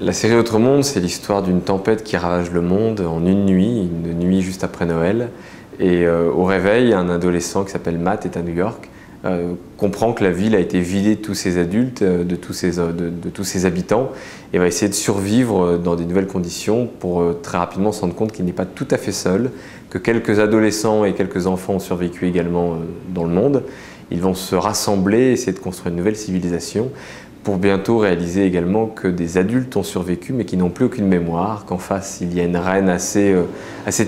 La série Autre Monde, c'est l'histoire d'une tempête qui ravage le monde en une nuit juste après Noël. Et au réveil, un adolescent qui s'appelle Matt est à New York, comprend que la ville a été vidée de tous ses adultes, de tous ses habitants, et va essayer de survivre dans des nouvelles conditions pour très rapidement se rendre compte qu'il n'est pas tout à fait seul, que quelques adolescents et quelques enfants ont survécu également dans le monde. Ils vont se rassembler, essayer de construire une nouvelle civilisation, pour bientôt réaliser également que des adultes ont survécu mais qui n'ont plus aucune mémoire, qu'en face il y a une reine assez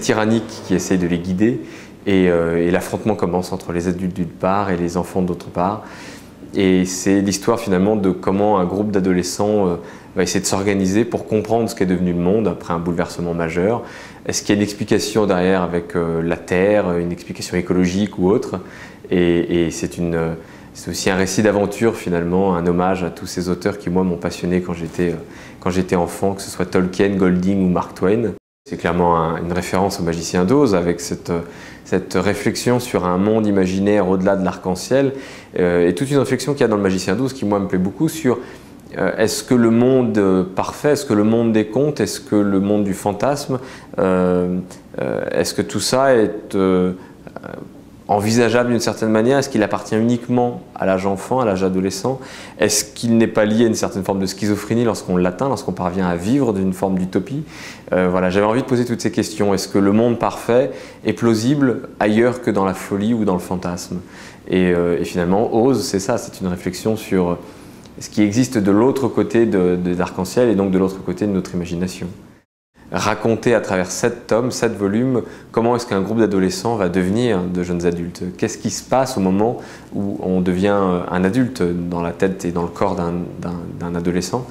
tyrannique qui essaye de les guider et l'affrontement commence entre les adultes d'une part et les enfants d'autre part. Et c'est l'histoire finalement de comment un groupe d'adolescents va essayer de s'organiser pour comprendre ce qu'est devenu le monde après un bouleversement majeur. Est-ce qu'il y a une explication derrière avec la Terre, une explication écologique ou autre? Et c'est aussi un récit d'aventure finalement, un hommage à tous ces auteurs qui moi m'ont passionné quand j'étais enfant, que ce soit Tolkien, Golding ou Mark Twain. C'est clairement une référence au Magicien d'Oz avec cette réflexion sur un monde imaginaire au-delà de l'arc-en-ciel et toute une réflexion qu'il y a dans le Magicien d'Oz qui moi me plaît beaucoup sur est-ce que le monde parfait, est-ce que le monde des contes, est-ce que le monde du fantasme, est-ce que tout ça est envisageable d'une certaine manière? Est-ce qu'il appartient uniquement à l'âge enfant, à l'âge adolescent? Est-ce qu'il n'est pas lié à une certaine forme de schizophrénie lorsqu'on l'atteint, lorsqu'on parvient à vivre d'une forme d'utopie? Voilà, j'avais envie de poser toutes ces questions. Est-ce que le monde parfait est plausible ailleurs que dans la folie ou dans le fantasme? Et finalement, Oz, c'est ça, c'est une réflexion sur ce qui existe de l'autre côté de l'arc-en-ciel et donc de l'autre côté de notre imagination. Raconter à travers 7 tomes, 7 volumes, comment est-ce qu'un groupe d'adolescents va devenir de jeunes adultes? Qu'est-ce qui se passe au moment où on devient un adulte dans la tête et dans le corps d'un adolescent?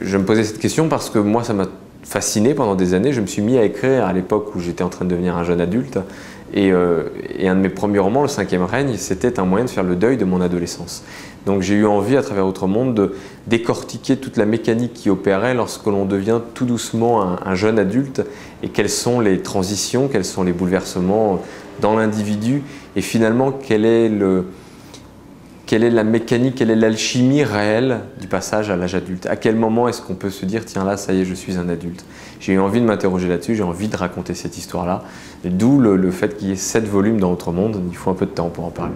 Je me posais cette question parce que moi, ça m'a fasciné pendant des années. Je me suis mis à écrire à l'époque où j'étais en train de devenir un jeune adulte. Et un de mes premiers romans, Le 5e règne, c'était un moyen de faire le deuil de mon adolescence. Donc j'ai eu envie, à travers Autre Monde, de décortiquer toute la mécanique qui opérait lorsque l'on devient tout doucement un jeune adulte et quelles sont les transitions, quels sont les bouleversements dans l'individu et finalement quelle est la mécanique, quelle est l'alchimie réelle du passage à l'âge adulte. À quel moment est-ce qu'on peut se dire « tiens là, ça y est, je suis un adulte ». J'ai eu envie de m'interroger là-dessus, j'ai envie de raconter cette histoire-là, d'où le fait qu'il y ait 7 volumes dans Autre Monde, il faut un peu de temps pour en parler.